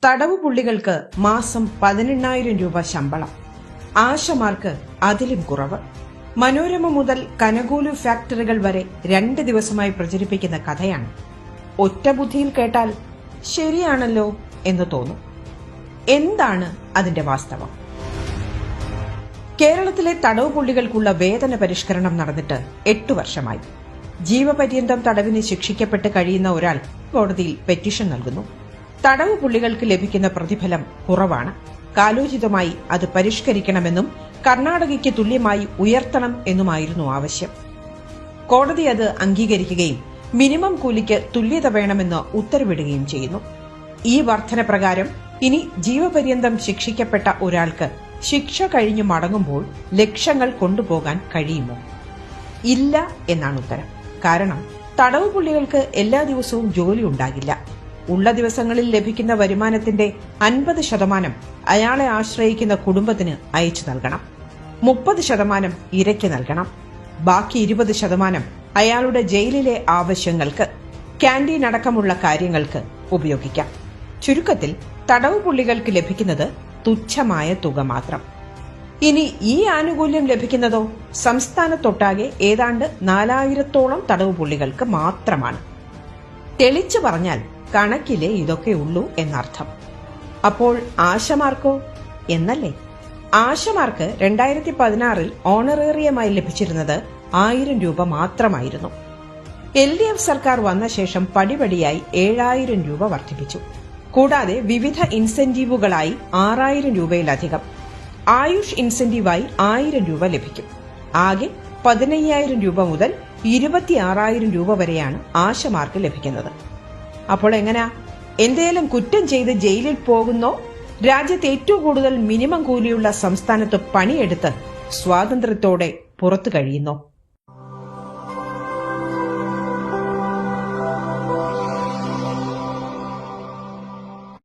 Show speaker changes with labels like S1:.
S1: തടവു പുള്ളികൾക്ക് മാസം 18,000 രൂപ ശമ്പളം. ആശമാർക്ക് അതിലും കുറവ്. മനോരമ മുതൽ കനകൂലു ഫാക്ടറികൾ വരെ 2 ദിവസമായി പ്രചരിപ്പിക്കുന്ന കഥയാണ്. ഒറ്റ ബുദ്ധിയിൽ കേട്ടാൽ ശരിയാണല്ലോ എന്ന് തോന്നും. എന്താണ് അതിന്റെ വാസ്തവം? കേരളത്തിലെ തടവു പുള്ളികൾക്കുള്ള വേതന പരിഷ്കരണം നടന്നിട്ട് 8 വർഷമായി. ജീവപര്യന്തം തടവിന് ശിക്ഷിക്കപ്പെട്ട് കഴിയുന്ന ഒരാൾ കോടതിയിൽ പെറ്റീഷൻ നൽകുന്നു. തടവു പുള്ളികൾക്ക് ലഭിക്കുന്ന പ്രതിഫലം കുറവാണ്. കാലോചിതമായി അത് പരിഷ്കരിക്കണമെന്നും കർണാടകയ്ക്ക് തുല്യമായി ഉയർത്തണം എന്നുമായിരുന്നു ആവശ്യം. കോടതി അത് അംഗീകരിക്കുകയും മിനിമം കൂലിക്ക് തുല്യത വേണമെന്ന് ഉത്തരവിടുകയും ചെയ്യുന്നു. ഈ വർധന പ്രകാരം ഇനി ജീവപര്യന്തം ശിക്ഷിക്കപ്പെട്ട ഒരാൾക്ക് ശിക്ഷ കഴിഞ്ഞു മടങ്ങുമ്പോൾ ലക്ഷങ്ങൾ കൊണ്ടുപോകാൻ കഴിയുമോ? ഇല്ല എന്നാണ് ഉത്തരം. കാരണം തടവു പുള്ളികൾക്ക് എല്ലാ ദിവസവും ജോലി ഉണ്ടാകില്ല. ഉള്ള ദിവസങ്ങളിൽ ലഭിക്കുന്ന വരുമാനത്തിന്റെ 50% അയാളെ ആശ്രയിക്കുന്ന കുടുംബത്തിന് അയച്ചു നൽകണം. 30% ഇരയ്ക്ക് നൽകണം. ബാക്കി 20% അയാളുടെ ജയിലിലെ ആവശ്യങ്ങൾക്ക്, ക്യാന്റീൻ അടക്കമുള്ള കാര്യങ്ങൾക്ക് ഉപയോഗിക്കാം. ചുരുക്കത്തിൽ തടവു പുള്ളികൾക്ക് ലഭിക്കുന്നത് തുച്ഛമായ തുക മാത്രം. ഇനി ഈ ആനുകൂല്യം ലഭിക്കുന്നതോ സംസ്ഥാനത്തൊട്ടാകെ ഏതാണ്ട് 4,000-ഓളം തടവു പുള്ളികൾക്ക് മാത്രമാണ്. തെളിച്ചു പറഞ്ഞാൽ കണക്കിലെ ഇതൊക്കെ ഉള്ളൂ എന്നർത്ഥം. അപ്പോൾ ആശമാർക്കോ എന്നല്ലേ? ആശമാർക്ക് 2016 ഓണറേറിയമായി ലഭിച്ചിരുന്നത് 1,000 രൂപ മാത്രമായിരുന്നു. LDF സർക്കാർ വന്ന ശേഷം പടിപടിയായി 7,000 രൂപ വർദ്ധിപ്പിച്ചു. കൂടാതെ വിവിധ ഇൻസെന്റീവുകളായി 6,000 രൂപയിലധികം. ആയുഷ് ഇൻസെന്റീവായി 1,000 രൂപ ലഭിക്കും. ആകെ 15,000 രൂപ മുതൽ 26,000 രൂപ വരെയാണ് ആശമാർക്ക് ലഭിക്കുന്നത്. അപ്പോൾ എങ്ങനെയാ? എന്തേലും കുറ്റം ചെയ്ത് ജയിലിൽ പോകുന്നോ? രാജ്യത്ത് ഏറ്റവും കൂടുതൽ മിനിമം കൂലിയുള്ള സംസ്ഥാനത്ത് പണിയെടുത്ത് സ്വാതന്ത്ര്യത്തോടെ പുറത്തു കഴിയുന്നോ?